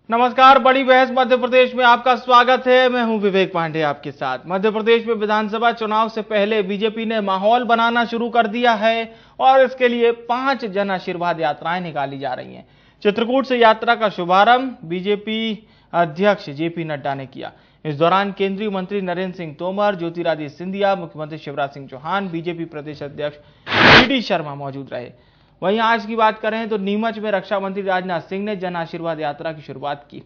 नमस्कार, बड़ी बहस मध्य प्रदेश में आपका स्वागत है। मैं हूं विवेक पांडे आपके साथ। मध्य प्रदेश में विधानसभा चुनाव से पहले बीजेपी ने माहौल बनाना शुरू कर दिया है और इसके लिए 5 जन आशीर्वाद यात्राएं निकाली जा रही हैं। चित्रकूट से यात्रा का शुभारंभ बीजेपी अध्यक्ष जेपी नड्डा ने किया। इस दौरान केंद्रीय मंत्री नरेंद्र सिंह तोमर, ज्योतिरादित्य सिंधिया, मुख्यमंत्री शिवराज सिंह चौहान, बीजेपी प्रदेश अध्यक्ष वी.डी. शर्मा मौजूद रहे। वहीं आज की बात करें तो नीमच में रक्षा मंत्री राजनाथ सिंह ने जन आशीर्वाद यात्रा की शुरुआत की।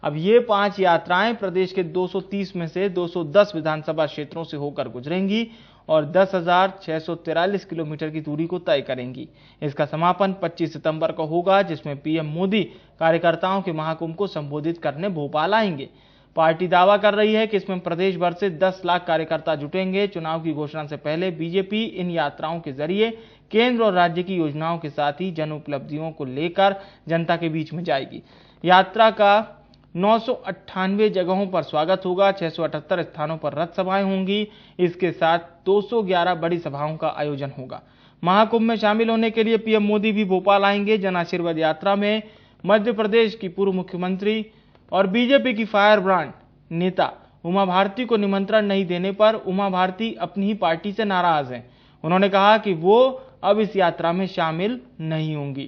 अब ये 5 यात्राएं प्रदेश के 230 में से 210 विधानसभा क्षेत्रों से होकर गुजरेंगी और 10,643 किलोमीटर की दूरी को तय करेंगी। इसका समापन 25 सितंबर को होगा, जिसमें पीएम मोदी कार्यकर्ताओं के महाकुंभ को संबोधित करने भोपाल आएंगे। पार्टी दावा कर रही है कि इसमें प्रदेश भर से 10 लाख कार्यकर्ता जुटेंगे। चुनाव की घोषणा से पहले बीजेपी इन यात्राओं के जरिए केंद्र और राज्य की योजनाओं के साथ ही जन उपलब्धियों को लेकर जनता के बीच में जाएगी। यात्रा का 998 जगहों पर स्वागत होगा, 678 स्थानों पर रथ सभाएं होंगी। इसके साथ 211 बड़ी सभाओं का आयोजन होगा। महाकुंभ में शामिल होने के लिए पीएम मोदी भी भोपाल आएंगे। जन आशीर्वाद यात्रा में मध्य प्रदेश की पूर्व मुख्यमंत्री और बीजेपी की फायर ब्रांड नेता उमा भारती को निमंत्रण नहीं देने पर उमा भारती अपनी ही पार्टी से नाराज हैं। उन्होंने कहा कि वो अब इस यात्रा में शामिल नहीं होंगी।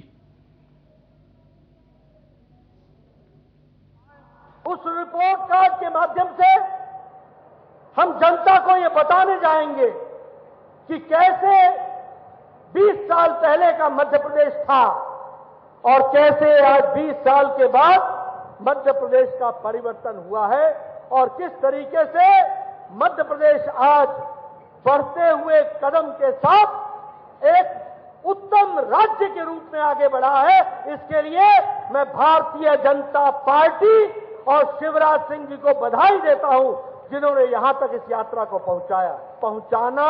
उस रिपोर्ट कार्ड के माध्यम से हम जनता को ये बताने जाएंगे कि कैसे 20 साल पहले का मध्य प्रदेश था और कैसे आज 20 साल के बाद मध्य प्रदेश का परिवर्तन हुआ है और किस तरीके से मध्य प्रदेश आज बढ़ते हुए कदम के साथ एक उत्तम राज्य के रूप में आगे बढ़ा है। इसके लिए मैं भारतीय जनता पार्टी और शिवराज सिंह जी को बधाई देता हूं, जिन्होंने यहां तक इस यात्रा को पहुंचाना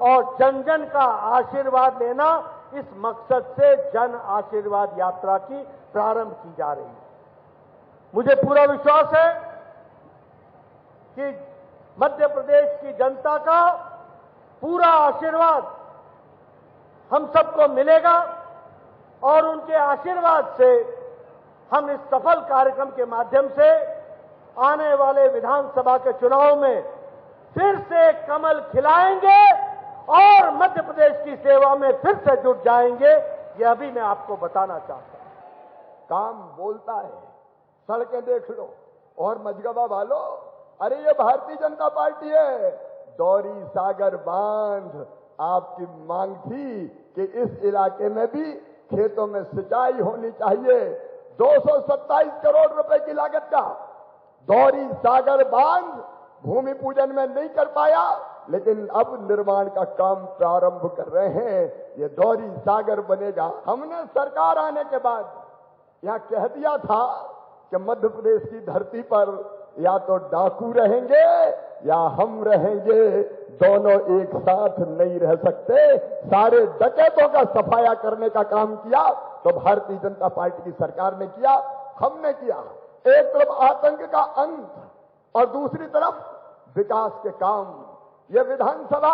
और जन जन का आशीर्वाद लेना, इस मकसद से जन आशीर्वाद यात्रा की प्रारंभ की जा रही है। मुझे पूरा विश्वास है कि मध्य प्रदेश की जनता का पूरा आशीर्वाद हम सबको मिलेगा और उनके आशीर्वाद से हम इस सफल कार्यक्रम के माध्यम से आने वाले विधानसभा के चुनाव में फिर से कमल खिलाएंगे और मध्य प्रदेश की सेवा में फिर से जुट जाएंगे। यह भी मैं आपको बताना चाहता हूं। काम बोलता है, सड़कें देख लो और मजगबा वालों, अरे ये भारतीय जनता पार्टी है। दौरी सागर बांध आपकी मांग थी कि इस इलाके में भी खेतों में सिंचाई होनी चाहिए। 227 करोड़ रुपए की लागत का दौरी सागर बांध भूमि पूजन में नहीं कर पाया, लेकिन अब निर्माण का काम प्रारंभ कर रहे हैं। ये दौरी सागर बनेगा। हमने सरकार आने के बाद यहां कह दिया था कि मध्य प्रदेश की धरती पर या तो डाकू रहेंगे या हम रहेंगे, दोनों एक साथ नहीं रह सकते। सारे डकैतों का सफाया करने का काम किया तो भारतीय जनता पार्टी की सरकार ने किया, हमने किया। एक तरफ आतंक का अंत और दूसरी तरफ विकास के काम। यह विधानसभा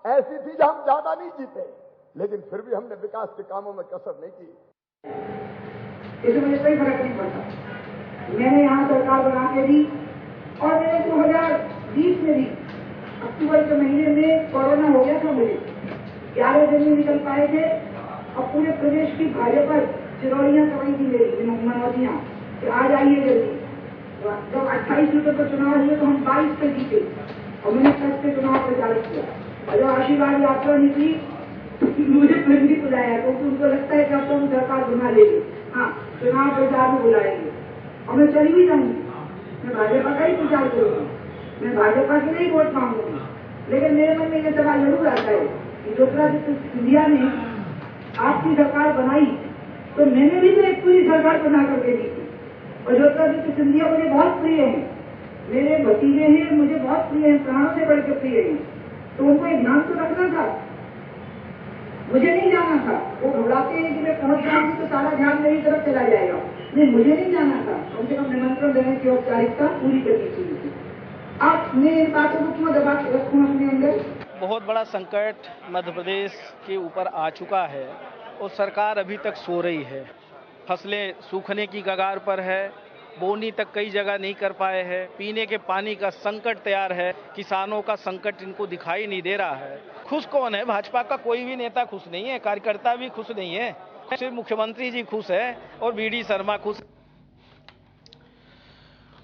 ऐसी थी जहां हम ज्यादा नहीं जीते, लेकिन फिर भी हमने विकास के कामों में कसर नहीं की। इससे मुझे कोई फर्क नहीं पड़ता। मैंने यहाँ सरकार बना के दी और मैंने 2020 में भी अक्टूबर के महीने में कोरोना हो गया था, मुझे 11 दिन में निकल पाए थे और पूरे प्रदेश की भाजपा चिरौड़ियां करवाई थी मेरी मनौतियां कि आ जाइए जल्दी। जब 28 रुपए का चुनाव हुए तो हम 22 पे जीते और मैंने कल से चुनाव प्रचार किया और जब आशीर्वाद यात्रा निकली मुझे फिर भी बुलाया क्योंकि उनको लगता है कि अब तो हम सरकार बना लेंगे, हाँ चुनाव प्रचार में बुलाएंगे और मैं चली भी जाऊंगी। मैं भाजपा का ही प्रचार करूंगा, मैं भाजपा के लिए वोट मांगूंगी। लेकिन मेरे मन में यह सवाल जरूर आता है कि ज्योतिरादित्य सिंधिया ने आपकी सरकार बनाई तो मैंने भी तो एक पूरी सरकार बना करके दी थी और ज्योतिरादित्य सिंधिया मुझे बहुत प्रिय है, मेरे भतीजे हैं, मुझे बहुत प्रिय है, प्राणों से बढ़ के प्रिय है। तो उनको एक ध्यान तो रखना था, मुझे नहीं जाना था। वो घबराते हैं कि मैं पहुंच जाऊंगी तो सारा ध्यान मेरी तरफ चला जाएगा। नहीं, मुझे नहीं जाना था। कम से कम निमंत्रण देने की औपचारिकता पूरी करनी चाहिए। आप मैं इन बातों को क्यों दबा के रखूं अपने अंदर? बहुत बड़ा संकट मध्य प्रदेश के ऊपर आ चुका है और सरकार अभी तक सो रही है। फसलें सूखने की कगार पर है बोनी तक कई जगह नहीं कर पाए हैं। पीने के पानी का संकट तैयार है, किसानों का संकट इनको दिखाई नहीं दे रहा है। खुश कौन है? भाजपा का कोई भी नेता खुश नहीं है, कार्यकर्ता भी खुश नहीं है, सिर्फ मुख्यमंत्री जी खुश है और वी.डी. शर्मा खुश।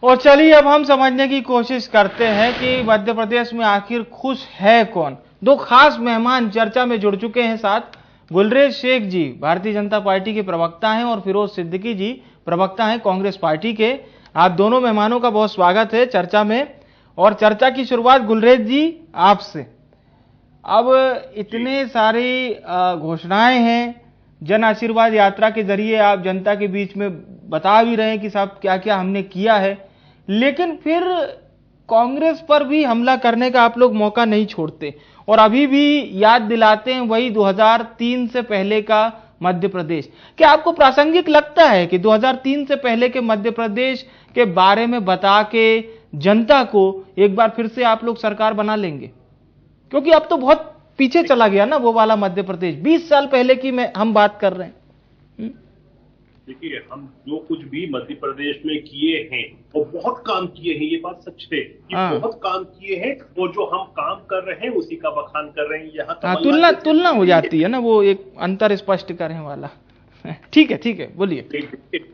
और चलिए अब हम समझने की कोशिश करते हैं कि मध्य प्रदेश में आखिर खुश है कौन। दो खास मेहमान चर्चा में जुड़ चुके हैं साथ। गुलरेज शेख जी भारतीय जनता पार्टी के प्रवक्ता हैं और फिरोज सिद्दीकी जी प्रवक्ता हैं कांग्रेस पार्टी के। आप दोनों मेहमानों का बहुत स्वागत है चर्चा में। और चर्चा की शुरुआत गुलरेज जी आपसे। अब इतने सारी घोषणाएं हैं, जन आशीर्वाद यात्रा के जरिए आप जनता के बीच में बता भी रहे हैं कि साहब क्या क्या हमने किया है, लेकिन फिर कांग्रेस पर भी हमला करने का आप लोग मौका नहीं छोड़ते और अभी भी याद दिलाते हैं वही 2003 से पहले का मध्य प्रदेश। क्या आपको प्रासंगिक लगता है कि 2003 से पहले के मध्य प्रदेश के बारे में बता के जनता को एक बार फिर से आप लोग सरकार बना लेंगे? क्योंकि अब तो बहुत पीछे चला गया ना वो वाला मध्य प्रदेश, 20 साल पहले की हम बात कर रहे हैं। देखिए, हम जो कुछ भी मध्य प्रदेश में किए हैं वो बहुत काम किए हैं, ये बात सच है कि बहुत काम किए हैं और जो हम काम कर रहे हैं उसी का बखान कर रहे हैं। यहाँ तुलना हो जाती है ना, वो एक अंतर स्पष्ट करें वाला। ठीक है, बोलिए।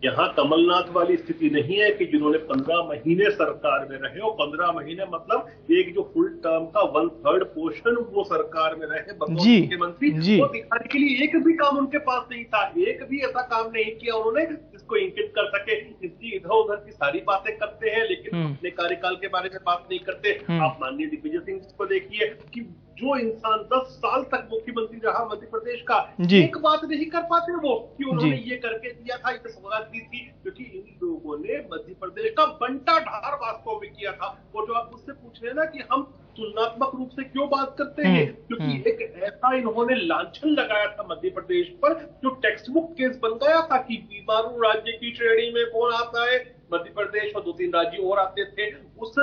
यहाँ कमलनाथ वाली स्थिति नहीं है कि जिन्होंने 15 महीने सरकार में रहे और 15 महीने मतलब एक जो फुल टर्म का 1/3 पोर्शन वो सरकार में रहे मुख्यमंत्री, वो दिखाने के लिए एक भी काम उनके पास नहीं था। एक भी ऐसा काम नहीं किया उन्होंने जिसको इंगित कर सके। इसकी इधर उधर की सारी बातें करते हैं लेकिन अपने कार्यकाल के बारे में बात नहीं करते। आप माननीय दिग्विजय सिंह को देखिए कि जो इंसान 10 साल तक मुख्यमंत्री रहा मध्य प्रदेश का, एक बात नहीं कर पाते वो कि उन्होंने ये करके दिया था, ये सौगात दी थी, क्योंकि इन लोगों ने मध्य प्रदेश का बंटाढार वास्तव में किया था। और जो आप मुझसे पूछ रहे हैं ना कि हम तुलनात्मक रूप से क्यों बात करते हैं, क्योंकि एक ऐसा इन्होंने लांछन लगाया था मध्य प्रदेश पर जो टेक्स्ट बुक केस बन गया था कि बीमारू राज्य की श्रेणी में कौन आता है, मध्य प्रदेश और 2-3 राज्य और आते थे। उस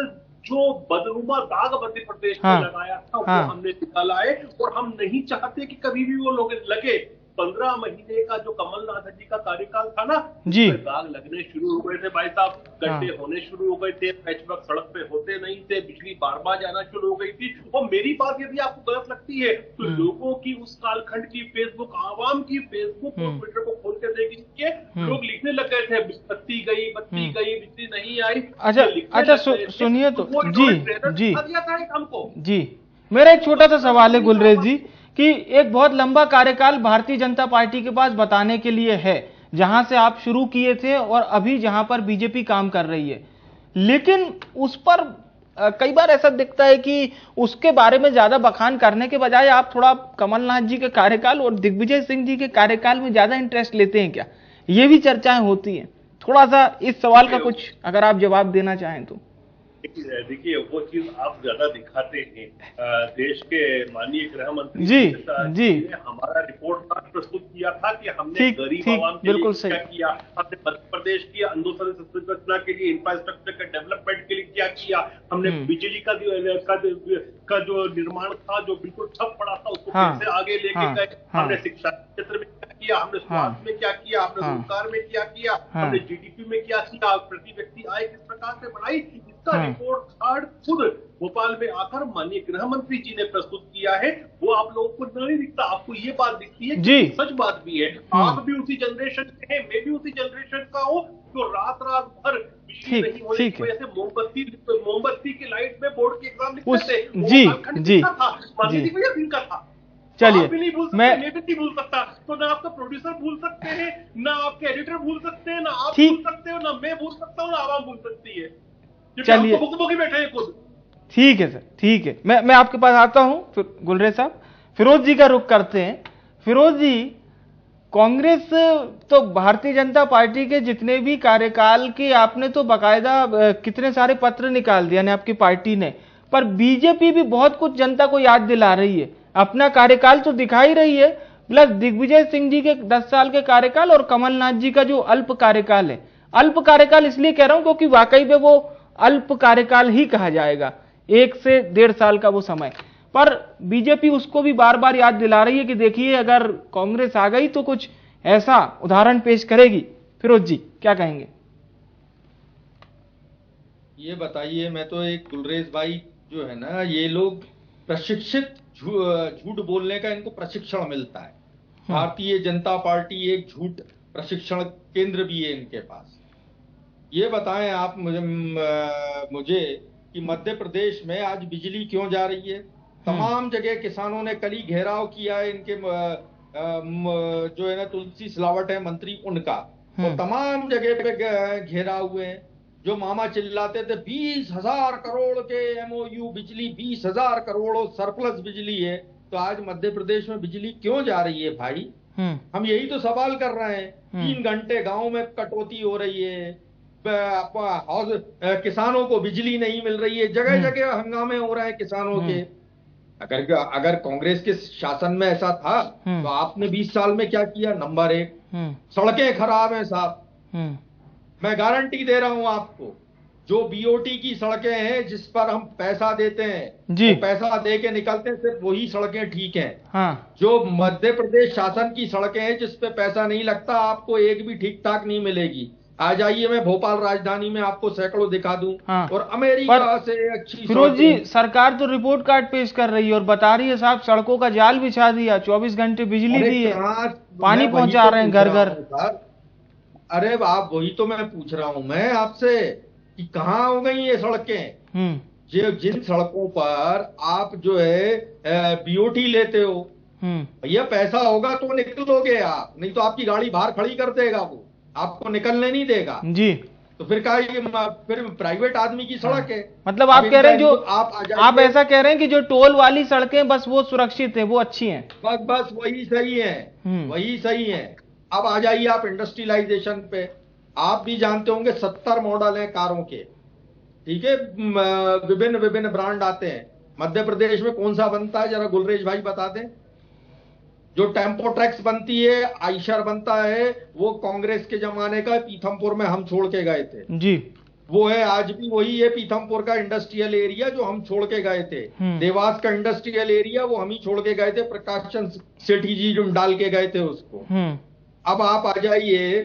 जो बदनुमा दाग मध्य प्रदेश में लगाया था वो हमने निकाला है और हम नहीं चाहते कि कभी भी वो लोग लगे। 15 महीने का जो कमलनाथ जी का कार्यकाल था ना, दाग लगने शुरू हो गए थे भाई साहब, गड्ढे होने शुरू हो गए थे, पैचवर्क सड़क पे होते नहीं थे, बिजली बार बार जाना शुरू हो गई थी। और मेरी बात यदि आपको गलत लगती है तो लोगों की उस कालखंड की फेसबुक, आवाम की फेसबुक और ट्विटर को खोल के देखिए, लोग लिखने लग गए थे बत्ती गई, बिजली नहीं आई। अच्छा सुनिए तो जी मेरा एक छोटा सा सवाल है गुलरेज जी कि एक बहुत लंबा कार्यकाल भारतीय जनता पार्टी के पास बताने के लिए है, जहां से आप शुरू किए थे और अभी जहां पर बीजेपी काम कर रही है, लेकिन उस पर कई बार ऐसा दिखता है कि उसके बारे में ज्यादा बखान करने के बजाय आप थोड़ा कमलनाथ जी के कार्यकाल और दिग्विजय सिंह जी के कार्यकाल में ज्यादा इंटरेस्ट लेते हैं क्या? ये भी चर्चाएं होती हैं। थोड़ा सा इस सवाल का कुछ अगर आप जवाब देना चाहें तो। देखिए, वो चीज आप ज्यादा दिखाते हैं। देश के माननीय गृह मंत्री जी ने हमारा रिपोर्ट कार्ड प्रस्तुत किया था कि हमने गरीब आवाम के लिए क्या किया, हमने मध्य प्रदेश की अंदोलन संरचना के लिए, इंफ्रास्ट्रक्चर के डेवलपमेंट के लिए क्या किया, हमने बिजली का जो निर्माण था जो बिल्कुल ठप पड़ा था उसको कैसे आगे लेके गए, हमने शिक्षा क्षेत्र में क्या किया, हमने स्वास्थ्य में क्या किया, हमने रोजगार में क्या किया, हमने जीडीपी में क्या किया, प्रति व्यक्ति आय किस प्रकार से बढ़ाई, इसका रिपोर्ट कार्ड खुद भोपाल में आकर माननीय गृह मंत्री जी ने प्रस्तुत किया है। वो आप लोगों को नहीं दिखता, आपको ये बात दिखती है कि सच बात भी है। आप भी उसी जनरेशन के हैं, मैं भी उसी जनरेशन का हूँ जो रात भर बिजली नहीं होने की वजह से मोमबत्ती की लाइट में बोर्ड के एग्जाम लिखते थे। जी का था। चलिए, मैं भी नहीं भूल सकता, तो ना आपका प्रोड्यूसर भूल सकते हैं, ना आपके एडिटर भूल सकते हैं, ना आप भूल सकते हो, ना मैं भूल सकता हूँ, ना आवाम भूल सकती है। चलिए, बैठे हैं खुद। ठीक है सर, ठीक है। मैं आपके पास आता हूं फिर गुलरेज साहब। फिरोज जी का रुख करते हैं। फिरोज जी, कांग्रेस तो भारतीय जनता पार्टी के जितने भी कार्यकाल के आपने तो बाकायदा कितने सारे पत्र निकाल दिया ने आपकी पार्टी ने, पर बीजेपी भी बहुत कुछ जनता को याद दिला रही है, अपना कार्यकाल तो दिखा ही रही है, प्लस दिग्विजय सिंह जी के 10 साल के कार्यकाल और कमलनाथ जी का जो अल्प कार्यकाल है। अल्प कार्यकाल इसलिए कह रहा हूं क्योंकि वाकई में वो अल्प कार्यकाल ही कहा जाएगा, 1 से 1.5 साल का वो समय, पर बीजेपी उसको भी बार बार याद दिला रही है कि देखिए अगर कांग्रेस आ गई तो कुछ ऐसा उदाहरण पेश करेगी। फिरोज जी क्या कहेंगे? ये बताइए, मैं तो एक गुलरेज भाई जो है ना, ये लोग प्रशिक्षित झूठ बोलने का इनको प्रशिक्षण मिलता है। भारतीय जनता पार्टी एक झूठ प्रशिक्षण केंद्र भी है इनके पास। ये बताएं आप मुझे कि मध्य प्रदेश में आज बिजली क्यों जा रही है? तमाम जगह किसानों ने कल ही घेराव किया है इनके जो है ना तुलसी सिलावट है मंत्री उनका, वो तमाम जगह पे घेरा हुए हैं। जो मामा चिल्लाते थे 20,000 करोड़ के MOU बिजली, 20,000 करोड़ सरप्लस बिजली है, तो आज मध्य प्रदेश में बिजली क्यों जा रही है भाई? हम यही तो सवाल कर रहे हैं। 3 घंटे गांव में कटौती हो रही है, किसानों को बिजली नहीं मिल रही है, जगह जगह हंगामे हो रहे हैं किसानों के। अगर कांग्रेस के शासन में ऐसा था तो आपने 20 साल में क्या किया? नंबर 1, सड़कें खराब हैं साहब। मैं गारंटी दे रहा हूं आपको, जो BOT की सड़कें हैं जिस पर हम पैसा देते हैं जी, तो पैसा दे के निकलते हैं, सिर्फ वही सड़कें ठीक हैं। हाँ। जो मध्य प्रदेश शासन की सड़कें हैं जिस पे पैसा नहीं लगता, आपको एक भी ठीक ठाक नहीं मिलेगी। आ जाइए, मैं भोपाल राजधानी में आपको सैकड़ों दिखा दूं। हाँ। और अमेरिका से अच्छी। फिरोज जी, सरकार तो रिपोर्ट कार्ड पेश कर रही है और बता रही है साहब सड़कों का जाल बिछा दिया, 24 घंटे बिजली दी है, पानी पहुंचा रहे हैं घर घर। अरे आप, वही तो मैं पूछ रहा हूं मैं आपसे कि कहाँ हो गई ये सड़कें? जिन सड़कों पर आप जो है BOT लेते हो, भैया पैसा होगा तो निकलोगे आप, नहीं तो आपकी गाड़ी बाहर खड़ी कर देगा, वो आपको निकलने नहीं देगा जी। तो फिर फिर प्राइवेट आदमी की सड़क है। मतलब आप कह रहे हैं जो आप ऐसा कह रहे हैं कि जो टोल वाली सड़कें बस वो सुरक्षित है, वो अच्छी हैं? बस वही सही है, वही सही है। अब आ जाइए आप इंडस्ट्रियलाइजेशन पे। आप भी जानते होंगे 70 मॉडल हैं कारों के, ठीक है, विभिन्न विभिन्न ब्रांड आते हैं। मध्य प्रदेश में कौन सा बनता है जरा गुलरेज भाई बता दें? जो टेम्पो ट्रैक्स बनती है, आइशर बनता है, वो कांग्रेस के जमाने का पीथमपुर में हम छोड़ के गए थे जी। वो है, आज भी वही है पीथमपुर का इंडस्ट्रियल एरिया जो हम छोड़ के गए थे। देवास का इंडस्ट्रियल एरिया वो हम ही छोड़ के गए थे, प्रकाशन सेठी जी जो डाल के गए थे उसको। अब आप आ जाइए,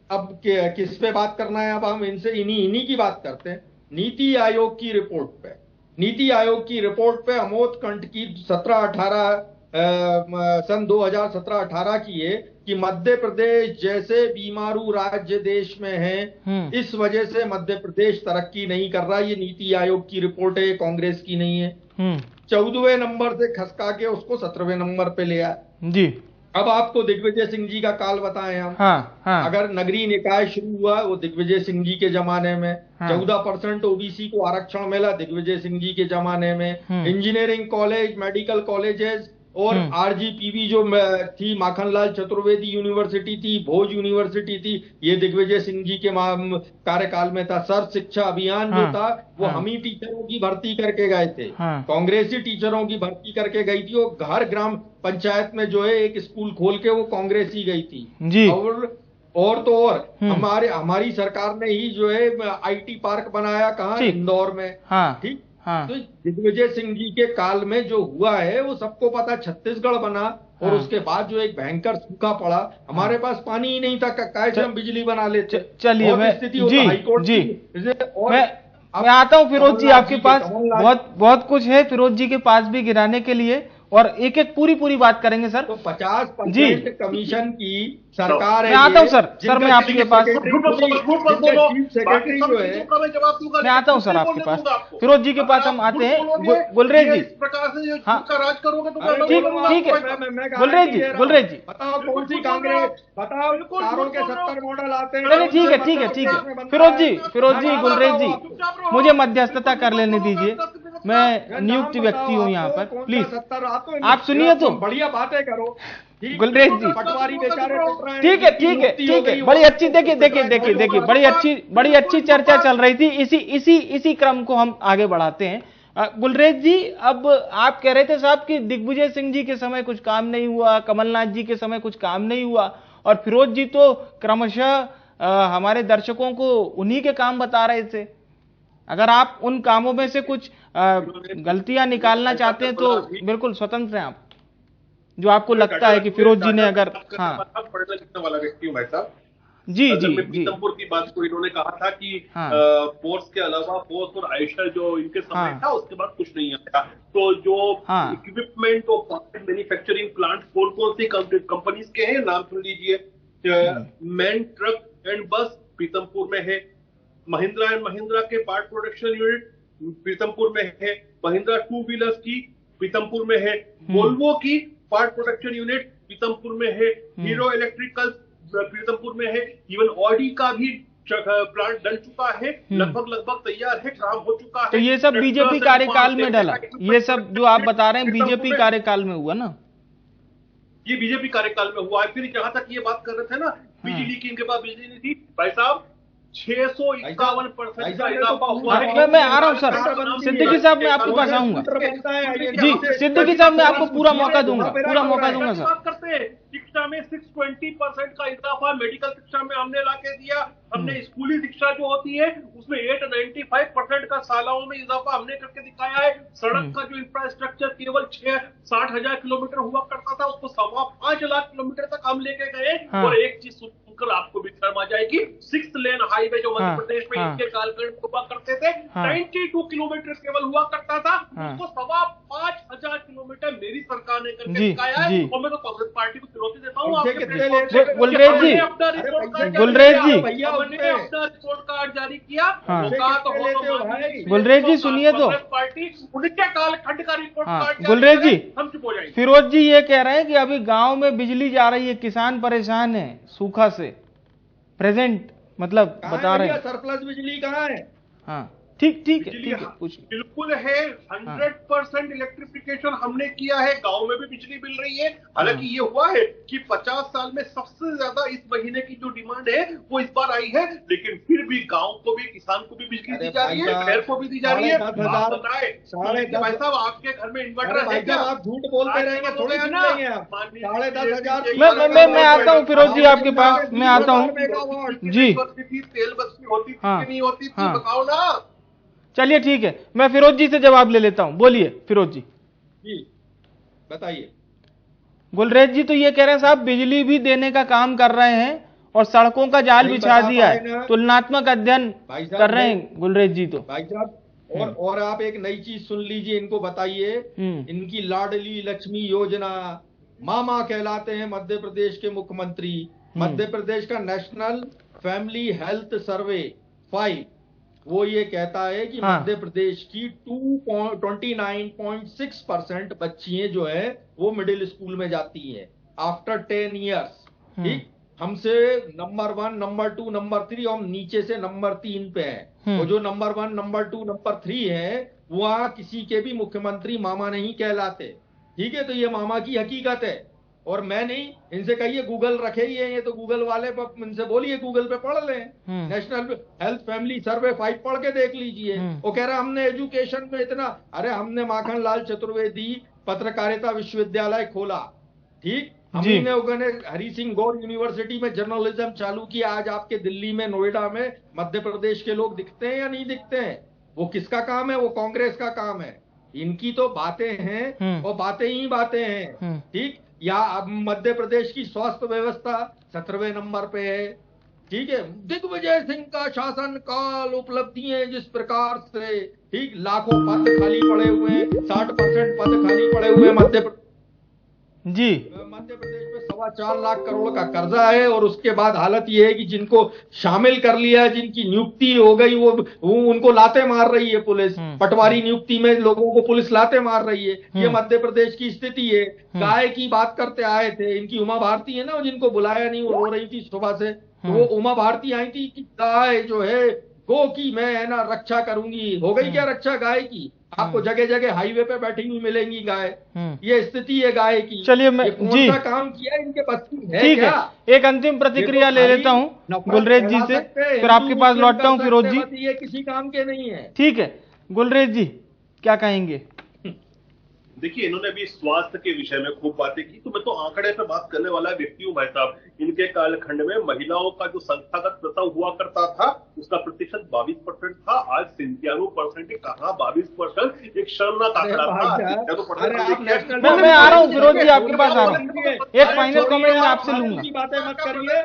अब किस पे बात करना है? अब हम इनसे इन्हीं की बात करते हैं। नीति आयोग की रिपोर्ट पे, नीति आयोग की रिपोर्ट पे अमोद कंठ की 17-18 सन 2017-18 की है कि मध्य प्रदेश जैसे बीमारू राज्य देश में है, इस वजह से मध्य प्रदेश तरक्की नहीं कर रहा। ये नीति आयोग की रिपोर्ट है, कांग्रेस की नहीं है। 14वें नंबर से खसका के उसको 17वें नंबर पे ले आया जी। अब आपको दिग्विजय सिंह जी का काल बताएं हम। हाँ। अगर नगरीय निकाय शुरू हुआ वो दिग्विजय सिंह जी के जमाने में, 14% OBC को आरक्षण मिला दिग्विजय सिंह जी के जमाने में। इंजीनियरिंग कॉलेज, मेडिकल कॉलेजेस और RGPV जो थी, माखनलाल चतुर्वेदी यूनिवर्सिटी थी, भोज यूनिवर्सिटी थी, ये दिग्विजय सिंह जी के कार्यकाल में था। सर्व शिक्षा अभियान जो था वो हम ही टीचरों की भर्ती करके गए थे, कांग्रेसी टीचरों की भर्ती करके गई थी। वो हर ग्राम पंचायत में जो है एक स्कूल खोल के वो कांग्रेस ही गई थी जी। और तो और हमारी सरकार ने ही जो है IT पार्क बनाया, कहाँ? इंदौर में। ठीक। हाँ। तो दिग्विजय सिंह जी के काल में जो हुआ है वो सबको पता। छत्तीसगढ़ बना और उसके बाद जो एक भयंकर सूखा पड़ा, हमारे पास पानी ही नहीं था, कैसे हम बिजली बना लेते? चलिए मैं आता हूँ फिरोज जी, आपके पास बहुत कुछ है फिरोज जी के पास भी गिराने के लिए, और एक एक पूरी बात करेंगे सर। तो 50% कमीशन की सरकार है। मैं आता हूँ सर मैं आपके पास, सेक्रेटरी जो है, मैं आता हूँ सर आपके पास, फिरोज जी के पास हम आते हैं। गुलरेज जी, हाँ ठीक है, गुलरेज जी बताओ कौन सी कांग्रेस, बताओ कारों के 70 मॉडल आते हैं। ठीक है फिरोज जी गुलरेज जी, मुझे मध्यस्थता कर लेने दीजिए, मैं नियुक्त व्यक्ति हूँ यहाँ पर, प्लीज आप सुनिए तो। बढ़िया बातें करो गुलरेज जी, पटवारी बेचारे, ठीक है, बड़ी अच्छी देखिए बड़ी अच्छी चर्चा चल रही थी। इसी क्रम को हम आगे बढ़ाते हैं। गुलरेज जी, अब आप कह रहे थे साहब कि दिग्विजय सिंह जी के समय कुछ काम नहीं हुआ, कमलनाथ जी के समय कुछ काम नहीं हुआ, और फिरोज जी तो क्रमशः हमारे दर्शकों को उन्हीं के काम बता रहे थे। अगर आप उन कामों में से कुछ गलतियां निकालना चाहते हैं तो बिल्कुल स्वतंत्र हैं आप, जो आपको लगता है कि फिरोज जी ने अगर। हाँ, पढ़ने लिखने वाला व्यक्ति हूं भाई साहब, जी अगर जी मैं जी पीतमपुर की बात को, इन्होंने कहा था कि हाँ। फोर्स के अलावा फोर्स और आयशर जो इनके समय हाँ। था, उसके बाद कुछ नहीं आया। तो जो हाँ। इक्विपमेंट और पार्ट मैन्युफैक्चरिंग प्लांट कौन कौन सी कंपनीज के हैं, नाम सुन लीजिए। मैन ट्रक एंड बस पीतमपुर में है, महिंद्रा एंड महिंद्रा के पार्ट प्रोडक्शन यूनिट पीतमपुर में है, महिंद्रा टू व्हीलर्स की पीतमपुर में है, वोल्वो की पार्ट प्रोडक्शन यूनिट पीतमपुर में है, हीरो इलेक्ट्रिकल पीतमपुर में है, इवन ऑडी का भी प्लांट डल चुका है, लगभग तैयार है, काम हो चुका है। तो ये सब बीजेपी कार्यकाल में डला, ये सब जो आप बता रहे हैं बीजेपी कार्यकाल में हुआ ना? ये बीजेपी कार्यकाल में हुआ है। फिर जहां तक ये बात कर रहे थे ना, बिजली की, इनके पास बिजली नहीं थी भाई साहब, 651% का इजाफा हुआ है। मैं आ रहा हूँ सर, सिद्दीकी साहब मैं आपके पास आऊंगा जी, सिद्दीकी साहब मैं आपको पूरा मौका दूंगा सर। बात करते हैं शिक्षा में 620% का इजाफा मेडिकल शिक्षा में हमने लाके दिया। हमने स्कूली शिक्षा जो होती है उसमें 895% का सालों में इजाफा हमने करके दिखाया है। सड़क का जो इंफ्रास्ट्रक्चर केवल 60,000 किलोमीटर हुआ करता था, उसको 5.25 लाख किलोमीटर तक हम लेके गए। और एक चीज सुनकर आपको भी शर्म आ जाएगी, 6 लेन हाईवे जो मध्य प्रदेश में इनके कालखंड में हुआ करते थे, 92 किलोमीटर केवल हुआ करता था, उसको 5.25 किलोमीटर मेरी सरकार ने करके दिखाया है। और मैं तो कांग्रेस पार्टी को चुनौती देता हूँ। गुलरेज जी अपना रिपोर्ट कार्ड जारी किया, गुलरेज जी सुनिए तो, पार्टी उनके कालखंड का रिपोर्ट कार्ड, गुलरेज जी हम चुप हो जाएंगे। फिरोज जी ये कह रहे हैं कि अभी गांव में बिजली जा रही है, किसान परेशान है सूखा से, प्रेजेंट मतलब बता रहे हैं। सरप्लस बिजली कहाँ है? हाँ ठीक है पूछिए। बिल्कुल है, 100% इलेक्ट्रिफिकेशन हमने किया है, गांव में भी बिजली मिल रही है। हालांकि ये हुआ है कि 50 साल में सबसे ज्यादा इस महीने की जो डिमांड है वो इस बार आई है, लेकिन फिर भी गांव को भी, किसान को भी बिजली दी जा रही है, शहर को भी दी जा रही है। आप बताए भाई साहब, आपके घर में इन्वर्टर है क्या? आप झूठ बोलते रहेंगे, थोड़े ना 10,500। मैं आता हूँ फिरोज जी आपके पास, मैं आता हूँ जी। तेल बस्ती होती थी कि नहीं होती थी, बताओ ना। चलिए ठीक है, मैं फिरोज जी से जवाब ले लेता हूं। बोलिए फिरोज जी। बताइए। गुलरेज जी तो ये कह रहे हैं साहब बिजली भी देने का काम कर रहे हैं और सड़कों का जाल बिछा दिया है, तुलनात्मक अध्ययन कर रहे हैं गुलरेज जी तो। भाई साहब और आप एक नई चीज सुन लीजिए, इनको बताइए, इनकी लाडली लक्ष्मी योजना, मामा कहलाते हैं मध्य प्रदेश के मुख्यमंत्री। मध्य प्रदेश का नेशनल फैमिली हेल्थ सर्वे 5 वो ये कहता है कि मध्य प्रदेश की 29.6% बच्चियां जो है वो मिडिल स्कूल में जाती हैं आफ्टर 10 ईयर्स। ठीक, हमसे नंबर 1, नंबर 2, नंबर 3 और नीचे से नंबर 3 पे है। वो जो नंबर 1, नंबर 2, नंबर 3 है वहां किसी के भी मुख्यमंत्री मामा नहीं कहलाते। ठीक है, तो ये मामा की हकीकत है और मैं नहीं। इनसे कहिए गूगल रखे ही है, ये तो गूगल वाले पर इनसे बोलिए गूगल पे पढ़ लें, नेशनल हेल्थ फैमिली सर्वे 5 पढ़ के देख लीजिए। वो कह रहा हमने एजुकेशन में इतना, अरे हमने माखन लाल चतुर्वेदी पत्रकारिता विश्वविद्यालय खोला। ठीक, हमने हरी सिंह गौर यूनिवर्सिटी में जर्नलिज्म चालू किया। आज आपके दिल्ली में, नोएडा में मध्य प्रदेश के लोग दिखते हैं या नहीं दिखते हैं? वो किसका काम है? वो कांग्रेस का काम है। इनकी तो बातें हैं और बातें ही बातें हैं। ठीक, या अब मध्य प्रदेश की स्वास्थ्य व्यवस्था 17वें नंबर पे है। ठीक है, दिग्विजय सिंह का शासन काल उपलब्धियां जिस प्रकार से, ठीक, लाखों पद खाली पड़े हुए हैं, 60% पद खाली पड़े हुए हैं मध्य प्रदेश में 4.25 लाख करोड़ का कर्जा है। और उसके बाद हालत यह है कि जिनको शामिल कर लिया, जिनकी नियुक्ति हो गई, वो उनको लाते मार रही है पुलिस। पटवारी नियुक्ति में लोगों को पुलिस लाते मार रही है। ये मध्य प्रदेश की स्थिति है। गाय की बात करते आए थे, इनकी उमा भारती है ना, जिनको बुलाया नहीं, वो रो रही थी सुबह से। तो वो उमा भारती आई थी कि गाय जो है गो की मैं है ना रक्षा करूंगी। हो गई क्या रक्षा गाय की? आपको जगह जगह हाईवे पे बैठी हुई मिलेंगी गाय। ये स्थिति है गाय की। चलिए मैं जी काम किया इनके पास है। ठीक है, एक अंतिम प्रतिक्रिया ले लेता हूँ गुलरेज जी से, फिर आपके पास लौटता हूँ फिरोज जी। ये किसी काम के नहीं है। ठीक है, गुलरेज जी क्या कहेंगे? देखिए, इन्होंने अभी स्वास्थ्य के विषय में खूब बातें की, तो मैं तो आंकड़े पे बात करने वाला व्यक्ति हूँ भाई साहब। इनके कालखंड में महिलाओं का जो संस्थागत प्रसव हुआ करता था उसका प्रतिशत 22% था। आज 97% कहा 22%, एक शर्मनाक आंकड़ा था। मैं आ रहा हूँ फिरोज जी, आपके पास आ रहा हूँ। एक फाइनल कमेंट मैं आपसे लूंगा,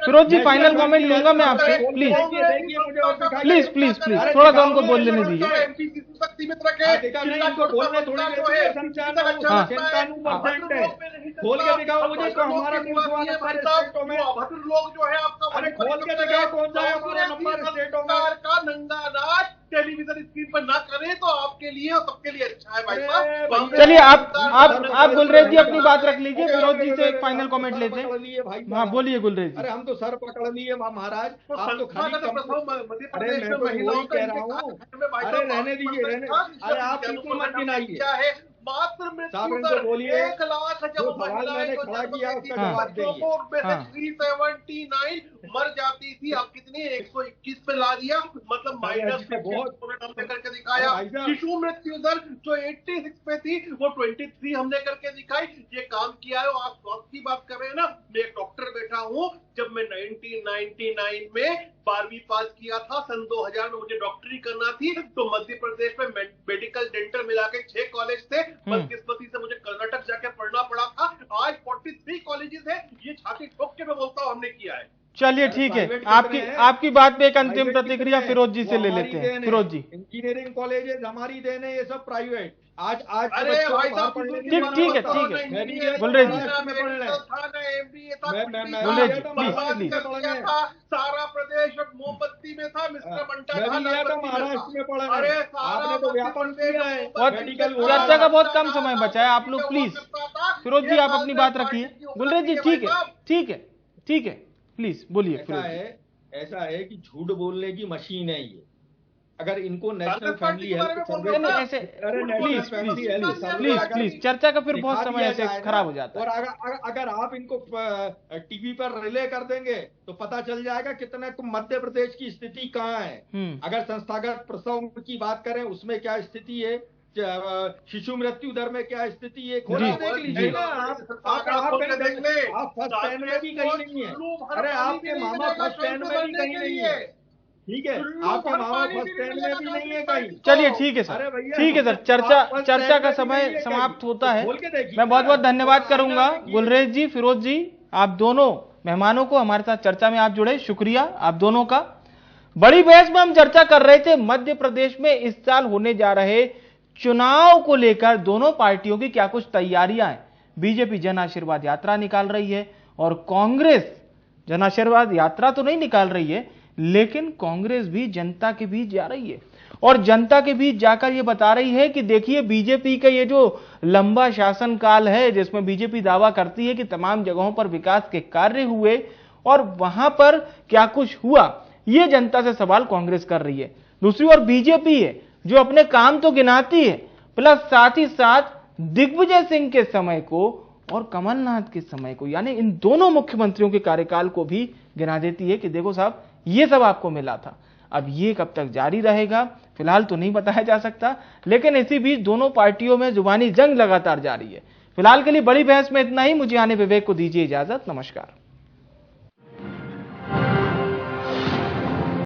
फिरोज जी फाइनल कमेंट लूंगा मैं आपसे, प्लीज प्लीज प्लीज प्लीज थोड़ा सा उनको बोल लेने दीजिए। खोल के दिखाओ मुझे, तो हमारा अभद्र लोग जो है आपका, अरे खोल के दिखाओ कौन सा है हमारा नंबर स्टेटों का नंगा राज टेलीविजन स्क्रीन पर ना करें तो आपके लिए और सबके लिए अच्छा है भाई साहब। चलिए आप गुलरेज जी अपनी बात रख लीजिए, फिरोज जी से एक फाइनल कमेंट लेते हैं। हाँ बोलिए गुलरेज जी। अरे हम तो सर पकड़ लिए महाराज, आप तो खाली मध्य प्रदेश में महिलाओं कह रहा हूँ। अरे रहने दीजिए, अरे आप बिल्कुल मत गिनाइए, मात्र मृत्यु बोलिए। 1 लाख जब महिलाएं को जन्म देती हैं, बच्चों को उनमें से 379 मर जाती थी, अब कितनी 121 पे ला दिया, मतलब माइनस हमने करके दिखाया। शिशु मृत्यु दर जो 86 पे थी वो 23 हमने करके दिखाई। ये काम किया है। आप स्वास्थ्य की बात कर रहे हैं ना, मैं एक डॉक्टर बैठा हूँ। जब मैं 1999 में 12वीं पास किया था, सन 2000 में मुझे डॉक्टरी करना थी, तो मध्य प्रदेश में मेडिकल डेंटल मिला के 6 कॉलेज थे। बदकिस्मती से मुझे कर्नाटक जाके पढ़ना पड़ा था। आज 43 कॉलेजेस है। ये छाती ठोक के मैं बोलता हूँ हमने किया है। चलिए ठीक है, आपकी बात पे एक अंतिम प्रतिक्रिया फिरोज जी से ले लेते हैं। फिरोज जी, इंजीनियरिंग कॉलेजेस हमारी देन है, ये सब प्राइवेट। आज ठीक है गुलरेज जी, सारा प्रदेश मोमबत्ती में था, मिस्टर मंटा महाराष्ट्र में पढ़ा। अरे आपने तो व्यापन किया है। चर्चा का बहुत कम समय बचा है, आप लोग प्लीज। फिरोज जी आप अपनी बात रखिए। गुलरेज जी ठीक है प्लीज बोलिए। ऐसा है कि झूठ बोलने की मशीन है ये। अगर इनको national family health survey, please चर्चा का फिर बहुत समय ऐसे खराब हो जाता है। और अगर आप इनको टीवी पर रिले कर देंगे तो पता चल जाएगा कितना मध्य प्रदेश की स्थिति कहाँ है। अगर संस्थागत प्रसव की बात करें उसमें क्या स्थिति है, शिशु मृत्यु दर में क्या स्थिति है, खोल देख लीजिए ना। आप फर्स्ट स्टैंड में भी कहीं नहीं है। अरे आपके मामा फर्स्ट स्टैंड में भी कहीं नहीं है, ठीक है, आपके मामा फर्स्ट स्टैंड में भी नहीं है कहीं। चलिए ठीक है सर, ठीक है सर, चर्चा का समय समाप्त होता है। मैं बहुत बहुत धन्यवाद करूंगा गुलरेज जी, फिरोज जी, आप दोनों मेहमानों को हमारे साथ चर्चा में आप जुड़े, शुक्रिया आप दोनों का। बड़ी बहस में हम चर्चा कर रहे थे मध्य प्रदेश में इस साल होने जा रहे चुनाव को लेकर दोनों पार्टियों की क्या कुछ तैयारियां हैं। बीजेपी जन आशीर्वाद यात्रा निकाल रही है और कांग्रेस जन आशीर्वाद यात्रा तो नहीं निकाल रही है, लेकिन कांग्रेस भी जनता के बीच जा रही है और जनता के बीच जाकर यह बता रही है कि देखिए बीजेपी का ये जो लंबा शासनकाल है, जिसमें बीजेपी दावा करती है कि तमाम जगहों पर विकास के कार्य हुए और वहां पर क्या कुछ हुआ, यह जनता से सवाल कांग्रेस कर रही है। दूसरी ओर बीजेपी है जो अपने काम तो गिनाती है, प्लस साथ ही साथ दिग्विजय सिंह के समय को और कमलनाथ के समय को, यानी इन दोनों मुख्यमंत्रियों के कार्यकाल को भी गिना देती है कि देखो साहब ये सब आपको मिला था। अब ये कब तक जारी रहेगा फिलहाल तो नहीं बताया जा सकता, लेकिन इसी बीच दोनों पार्टियों में जुबानी जंग लगातार जारी है। फिलहाल के लिए बड़ी बहस में इतना ही। मुझे आने विवेक को दीजिए इजाजत, नमस्कार।